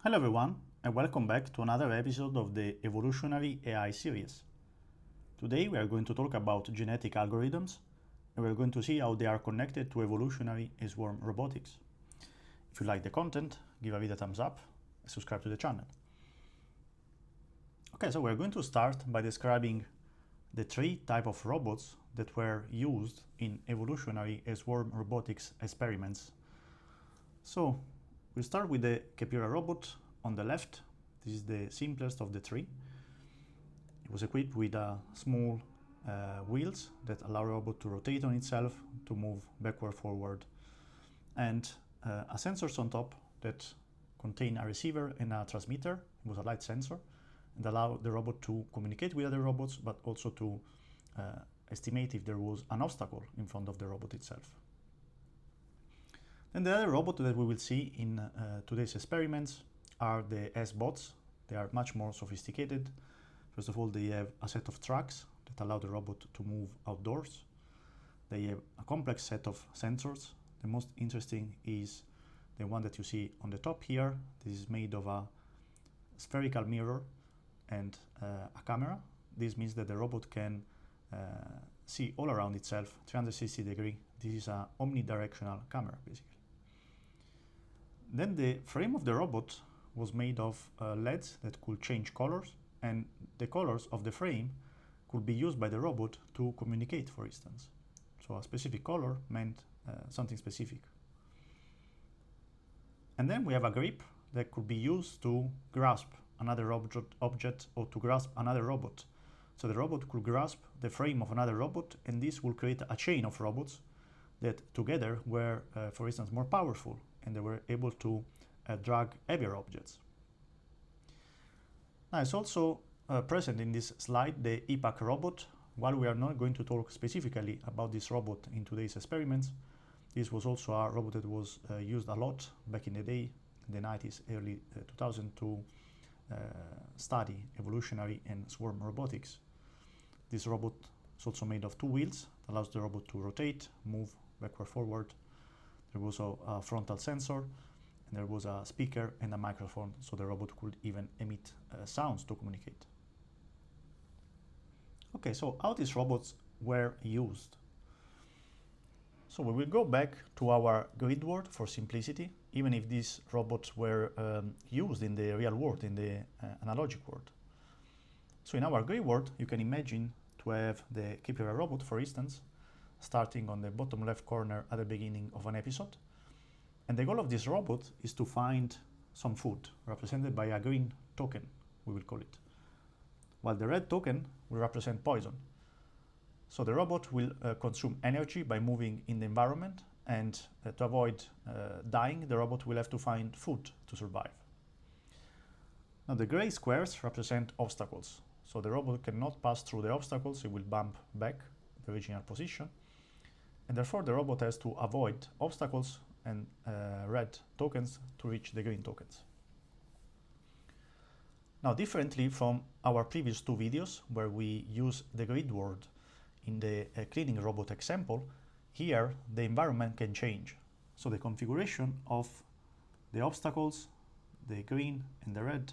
Hello everyone, and welcome back to another episode of the Evolutionary AI series. Today we are going to talk about genetic algorithms, and we are going to see how they are connected to evolutionary and swarm robotics. If you like the content, give a video a thumbs up and subscribe to the channel. Okay, so we're going to start by describing the three types of robots that were used in evolutionary and swarm robotics experiments. So we'll start with the Khepera robot on the left. This is the simplest of the three. It was equipped with small wheels that allow the robot to rotate on itself, to move backward, forward, and a sensors on top that contain a receiver and a transmitter. It was a light sensor and allow the robot to communicate with other robots, but also to estimate if there was an obstacle in front of the robot itself. And the other robot that we will see in today's experiments are the S-bots. They are much more sophisticated. First of all, they have a set of tracks that allow the robot to move outdoors. They have a complex set of sensors. The most interesting is the one that you see on the top here. This is made of a spherical mirror and a camera. This means that the robot can see all around itself 360 degrees. This is an omnidirectional camera, basically. Then the frame of the robot was made of LEDs that could change colors, and the colors of the frame could be used by the robot to communicate, for instance. So a specific color meant something specific. And then we have a grip that could be used to grasp another object or to grasp another robot. So the robot could grasp the frame of another robot, and this will create a chain of robots that together were, for instance, more powerful, and they were able to drag heavier objects. Now, it's also present in this slide the EPAC robot. While we are not going to talk specifically about this robot in today's experiments, this was also a robot that was used a lot back in the day, in the 90s, early 2000, to study evolutionary and swarm robotics. This robot is also made of two wheels. It allows the robot to rotate, move backward, forward. There was a frontal sensor, and there was a speaker and a microphone, so the robot could even emit sounds to communicate. Okay, so how these robots were used? So we will go back to our grid world for simplicity, even if these robots were used in the real world, in the analogic world. So in our grid world, you can imagine to have the Khepera robot, for instance, starting on the bottom left corner at the beginning of an episode. And the goal of this robot is to find some food, represented by a green token, we will call it, while the red token will represent poison. So the robot will consume energy by moving in the environment, and to avoid dying, the robot will have to find food to survive. Now the gray squares represent obstacles. So the robot cannot pass through the obstacles, it will bump back the original position. And therefore the robot has to avoid obstacles and red tokens to reach the green tokens. Now, differently from our previous two videos where we use the grid world in the cleaning robot example, here the environment can change. So the configuration of the obstacles, the green and the red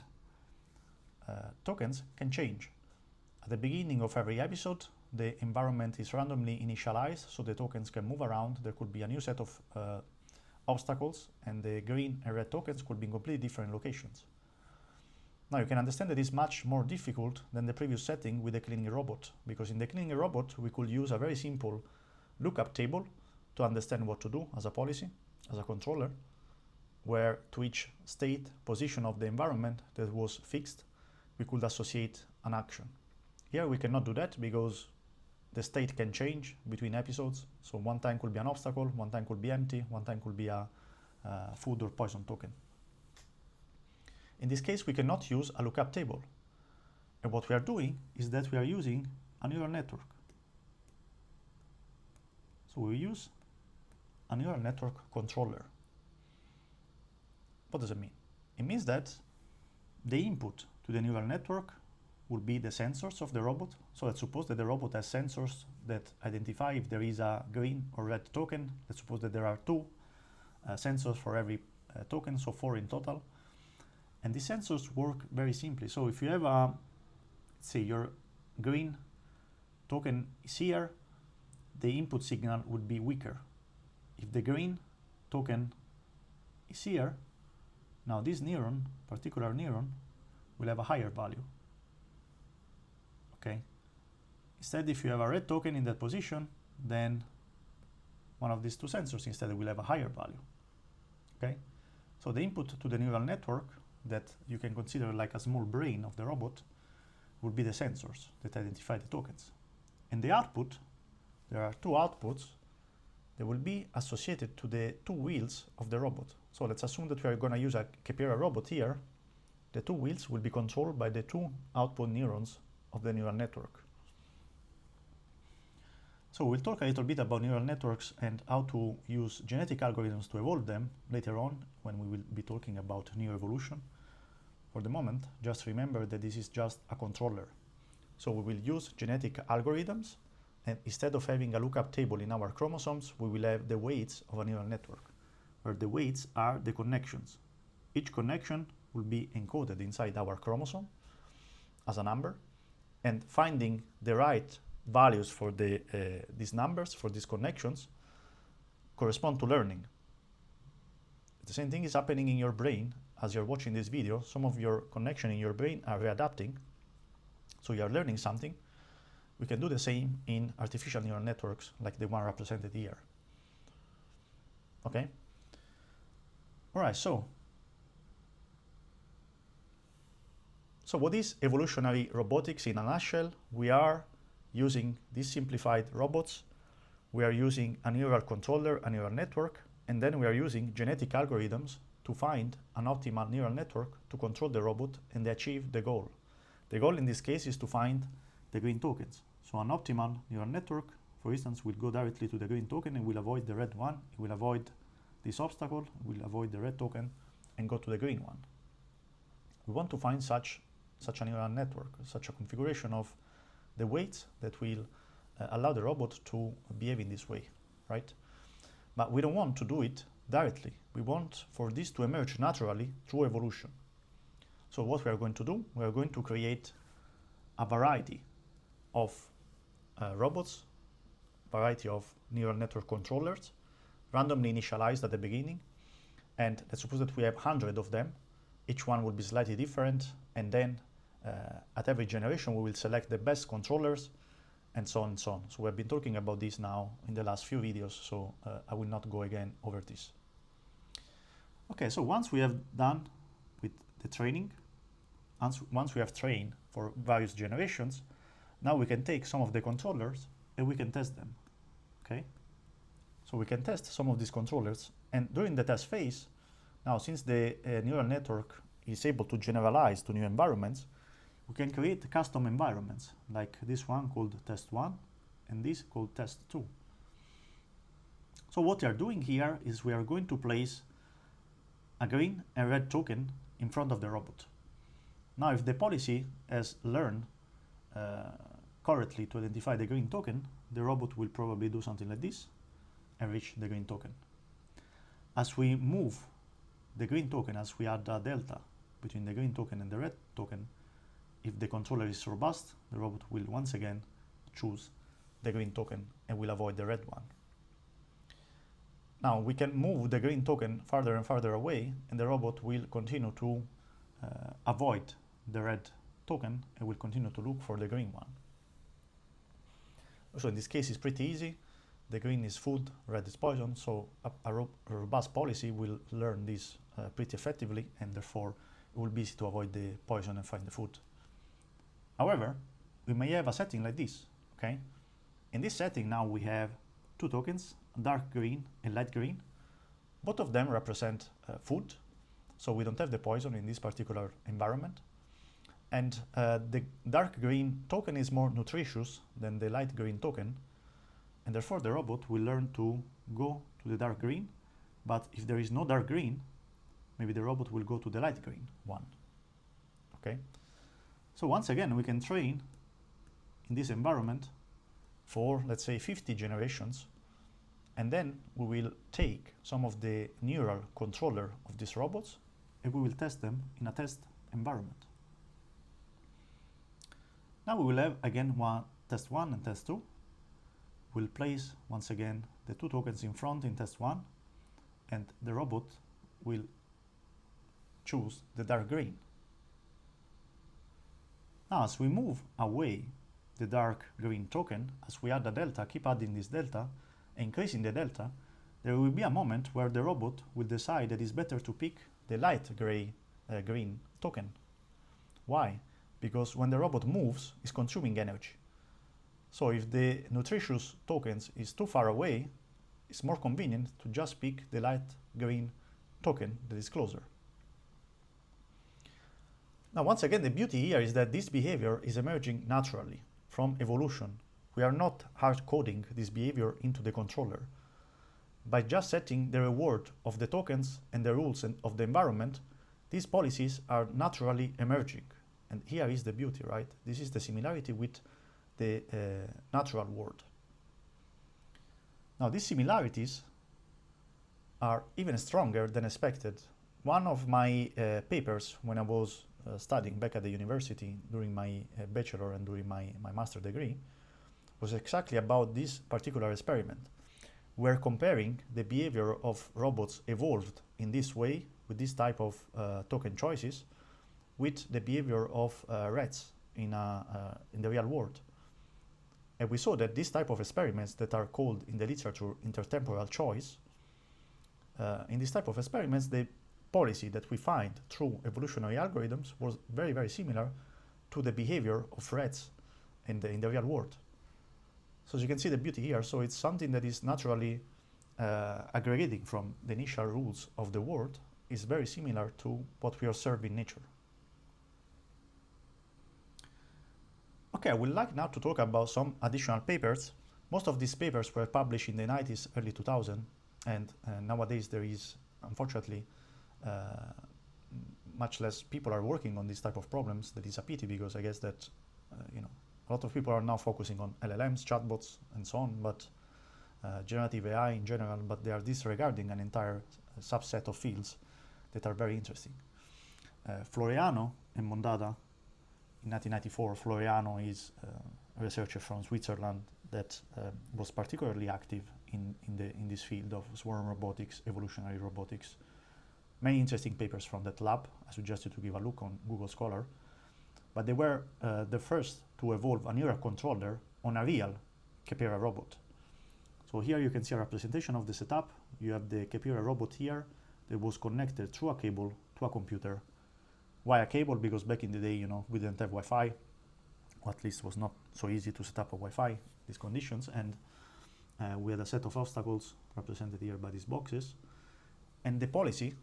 tokens can change. At the beginning of every episode, the environment is randomly initialized, so the tokens can move around. There could be a new set of obstacles, and the green and red tokens could be in completely different locations. Now you can understand that it's much more difficult than the previous setting with the cleaning robot, because in the cleaning robot we could use a very simple lookup table to understand what to do as a policy, as a controller, where to each state position of the environment that was fixed, we could associate an action. Here we cannot do that because the state can change between episodes. So one time could be an obstacle, one time could be empty, one time could be a food or poison token. In this case, we cannot use a lookup table. And what we are doing is that we are using a neural network. So we use a neural network controller. What does it mean? It means that the input to the neural network will be the sensors of the robot. So let's suppose that the robot has sensors that identify if there is a green or red token. Let's suppose that there are two sensors for every token, so 4 in total. And these sensors work very simply. So if you have a, say your green token is here, the input signal would be weaker. If the green token is here, now this neuron, particular neuron, will have a higher value. Okay. Instead, if you have a red token in that position, then one of these two sensors instead will have a higher value. Okay. So the input to the neural network, that you can consider like a small brain of the robot, would be the sensors that identify the tokens. And the output, there are two outputs that will be associated to the two wheels of the robot. So let's assume that we are going to use a Khepera robot here. The two wheels will be controlled by the two output neurons of the neural network. So we'll talk a little bit about neural networks and how to use genetic algorithms to evolve them later on when we will be talking about neuroevolution. For the moment, just remember that this is just a controller. So we will use genetic algorithms, and instead of having a lookup table in our chromosomes, we will have the weights of a neural network, where the weights are the connections. Each connection will be encoded inside our chromosome as a number, and finding the right values for these numbers, for these connections, correspond to learning. The same thing is happening in your brain. As you're watching this video, some of your connection in your brain are readapting, so you are learning something. We can do the same in artificial neural networks like the one represented here. Okay? All right, so what is evolutionary robotics in a nutshell? We are using these simplified robots. We are using a neural controller, a neural network, and then we are using genetic algorithms to find an optimal neural network to control the robot and achieve the goal. The goal in this case is to find the green tokens. So an optimal neural network, for instance, will go directly to the green token and will avoid the red one. It will avoid this obstacle, will avoid the red token, and go to the green one. We want to find such a neural network, such a configuration of the weights that will allow the robot to behave in this way, right? But we don't want to do it directly. We want for this to emerge naturally through evolution. So what we are going to do, we are going to create a variety of robots, variety of neural network controllers, randomly initialized at the beginning. And let's suppose that we have 100 of them. Each one will be slightly different. And then at every generation, we will select the best controllers, and so on and so on. So we've been talking about this now in the last few videos, so I will not go again over this. Okay, so once we have done with the training, once we have trained for various generations, now we can take some of the controllers and we can test them, okay? So we can test some of these controllers, and during the test phase, now since the neural network is able to generalize to new environments, we can create custom environments like this one called test 1 and this called test 2. So what we are doing here is we are going to place a green and red token in front of the robot. Now if the policy has learned correctly to identify the green token, the robot will probably do something like this and reach the green token. As we move the green token, as we add a delta between the green token and the red token, if the controller is robust, the robot will once again choose the green token and will avoid the red one. Now we can move the green token farther and farther away, and the robot will continue to avoid the red token and will continue to look for the green one. So in this case it's pretty easy. The green is food, red is poison, so a robust policy will learn this pretty effectively, and therefore it will be easy to avoid the poison and find the food. However, we may have a setting like this, okay? In this setting now we have two tokens, dark green and light green. Both of them represent food, so we don't have the poison in this particular environment. And the dark green token is more nutritious than the light green token, and therefore the robot will learn to go to the dark green, but if there is no dark green, maybe the robot will go to the light green one, okay? So once again, we can train in this environment for, let's say, 50 generations, and then we will take some of the neural controller of these robots and we will test them in a test environment. Now we will have again test 1 and test 2. We'll place once again the 2 tokens in front in test 1, and the robot will choose the dark green. Now as we move away the dark green token, as we add a delta, keep adding this delta, increasing the delta, there will be a moment where the robot will decide that it's better to pick the light green token. Why? Because when the robot moves, it's consuming energy. So if the nutritious tokens is too far away, it's more convenient to just pick the light green token that is closer. Now, once again, the beauty here is that this behavior is emerging naturally from evolution. We are not hard coding this behavior into the controller. By just setting the reward of the tokens and the rules of the environment, these policies are naturally emerging. And here is the beauty, right? This is the similarity with the natural world. Now, these similarities are even stronger than expected. One of my papers when I was studying back at the university during my bachelor and during my master degree was exactly about this particular experiment. We're comparing the behavior of robots evolved in this way with this type of token choices with the behavior of rats in the real world. And we saw that this type of experiments that are called in the literature intertemporal choice, in this type of experiments, the policy that we find through evolutionary algorithms was very, very similar to the behavior of rats in the real world. So as you can see the beauty here, so it's something that is naturally aggregating from the initial rules of the world is very similar to what we observe in nature. Okay, I would like now to talk about some additional papers. Most of these papers were published in the 90s, early 2000, and nowadays there is, unfortunately, much less people are working on this type of problems. That is a pity, because I guess that a lot of people are now focusing on LLMs, chatbots, and so on, but generative AI in general, but they are disregarding an entire subset of fields that are very interesting. Floreano and Mondada, in 1994, Floreano is a researcher from Switzerland that was particularly active in this field of swarm robotics, evolutionary robotics. Many interesting papers from that lab. I suggest you to give a look on Google Scholar. But they were the first to evolve a neural controller on a real Khepera robot. So here you can see a representation of the setup. You have the Khepera robot here that was connected through a cable to a computer. Why a cable? Because back in the day, we didn't have Wi-Fi, or at least it was not so easy to set up a Wi-Fi, these conditions, and we had a set of obstacles represented here by these boxes. And the policy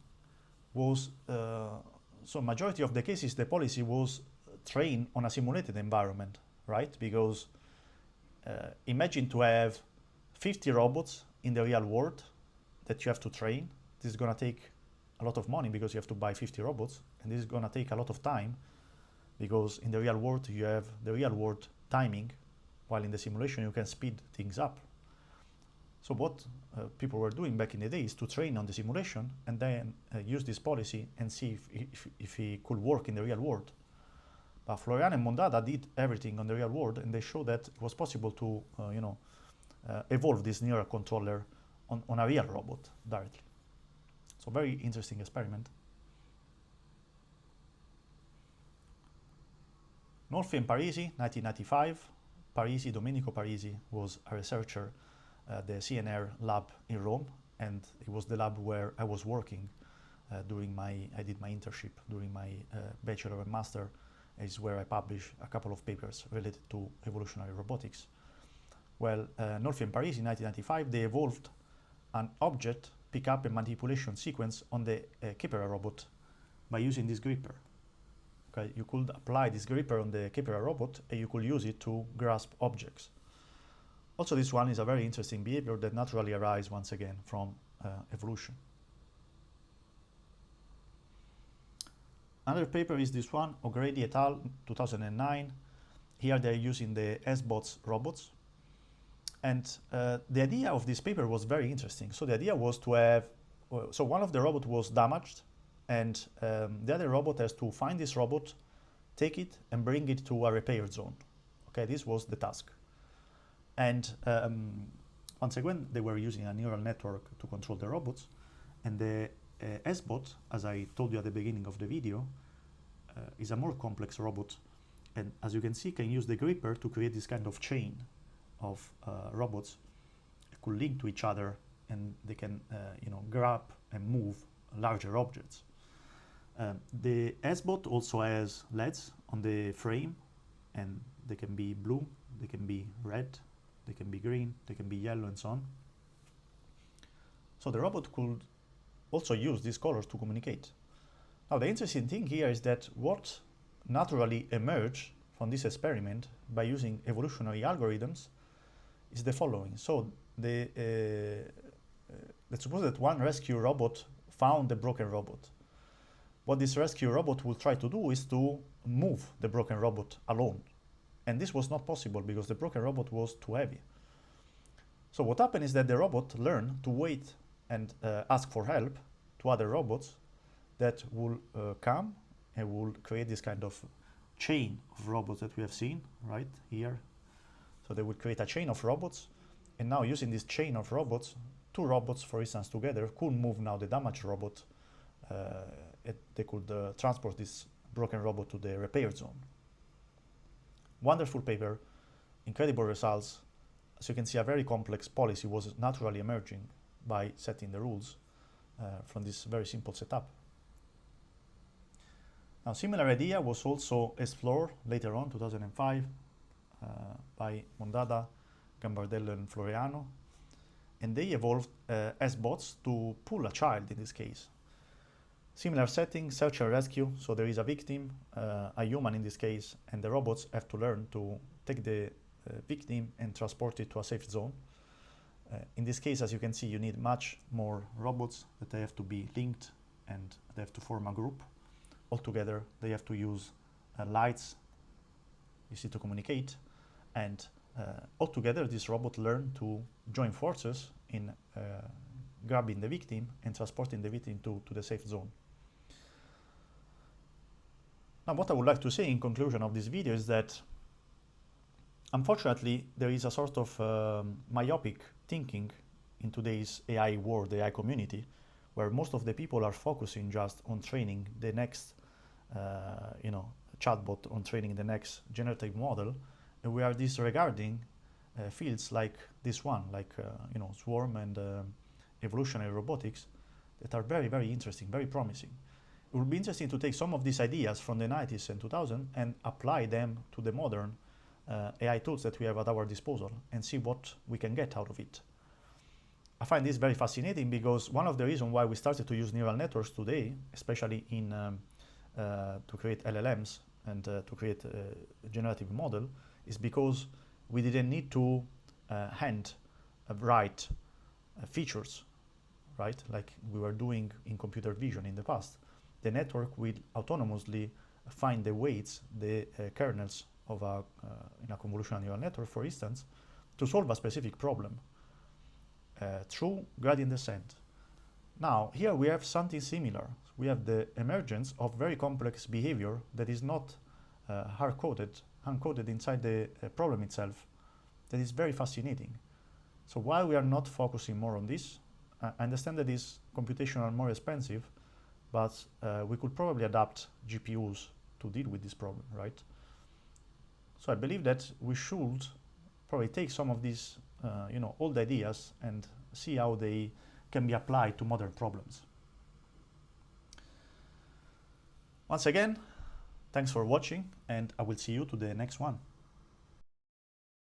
was, so majority of the cases, the policy was trained on a simulated environment, right? Because imagine to have 50 robots in the real world that you have to train. This is going to take a lot of money because you have to buy 50 robots, and this is going to take a lot of time because in the real world you have the real world timing, while in the simulation you can speed things up. So what people were doing back in the day is to train on the simulation and then use this policy and see if it could work in the real world. But Floreano and Mondada did everything on the real world, and they showed that it was possible to evolve this neural controller on a real robot directly. So very interesting experiment. Nolfi and Parisi, 1995. Domenico Parisi was a researcher at the CNR lab in Rome, and it was the lab where I was working I did my internship during my bachelor and master, is where I published a couple of papers related to evolutionary robotics. Well, Nolfi and Parisi in 1995, they evolved an object pickup and manipulation sequence on the Khepera robot by using this gripper. Okay, you could apply this gripper on the Khepera robot and you could use it to grasp objects. Also, this one is a very interesting behavior that naturally arises once again from evolution. Another paper is this one, O'Grady et al., 2009. Here they're using the SBots robots. And the idea of this paper was very interesting. So the idea was to have, so one of the robots was damaged, and the other robot has to find this robot, take it, and bring it to a repair zone. Okay, this was the task. And once again, they were using a neural network to control the robots, and the S-bot, as I told you at the beginning of the video, is a more complex robot, and as you can see, can use the gripper to create this kind of chain of robots that could link to each other, and they can grab and move larger objects. The S-bot also has LEDs on the frame, and they can be blue, they can be red, they can be green, they can be yellow, and so on. So the robot could also use these colors to communicate. Now the interesting thing here is that what naturally emerged from this experiment by using evolutionary algorithms is the following. So let's suppose that one rescue robot found a broken robot. What this rescue robot will try to do is to move the broken robot alone. And this was not possible because the broken robot was too heavy. So what happened is that the robot learned to wait and ask for help to other robots that will come and will create this kind of chain of robots that we have seen right here. So they would create a chain of robots, and now using this chain of robots, two robots, for instance, together could move now the damaged robot. They could transport this broken robot to the repair zone. Wonderful paper, incredible results. As you can see, a very complex policy was naturally emerging by setting the rules from this very simple setup. Now, similar idea was also explored later on, 2005, by Mondada, Gambardello, and Floreano, and they evolved S-bots to pull a child in this case. Similar setting, search and rescue, so there is a victim, a human in this case, and the robots have to learn to take the victim and transport it to a safe zone. In this case, as you can see, you need much more robots that they have to be linked and they have to form a group. Altogether, they have to use lights, you see, to communicate, and altogether this robot learn to join forces in grabbing the victim and transporting the victim to the safe zone. Now, what I would like to say in conclusion of this video is that unfortunately there is a sort of myopic thinking in today's AI world, AI community, where most of the people are focusing just on training the next chatbot, on training the next generative model, and we are disregarding fields like this one, like Swarm and Evolutionary Robotics, that are very, very interesting, very promising. It would be interesting to take some of these ideas from the 90s and 2000 and apply them to the modern AI tools that we have at our disposal and see what we can get out of it. I find this very fascinating because one of the reasons why we started to use neural networks today, especially in to create LLMs and to create a generative model, is because we didn't need to hand write features, right? Like we were doing in computer vision in the past. The network will autonomously find the weights, the kernels of in a convolutional neural network, for instance, to solve a specific problem through gradient descent. Now, here we have something similar. We have the emergence of very complex behavior that is not hard-coded, uncoded inside the problem itself. That is very fascinating. So while we are not focusing more on this, I understand that is computational more expensive, but we could probably adapt GPUs to deal with this problem, right? So I believe that we should probably take some of these old ideas and see how they can be applied to modern problems. Once again, thanks for watching, and I will see you to the next one.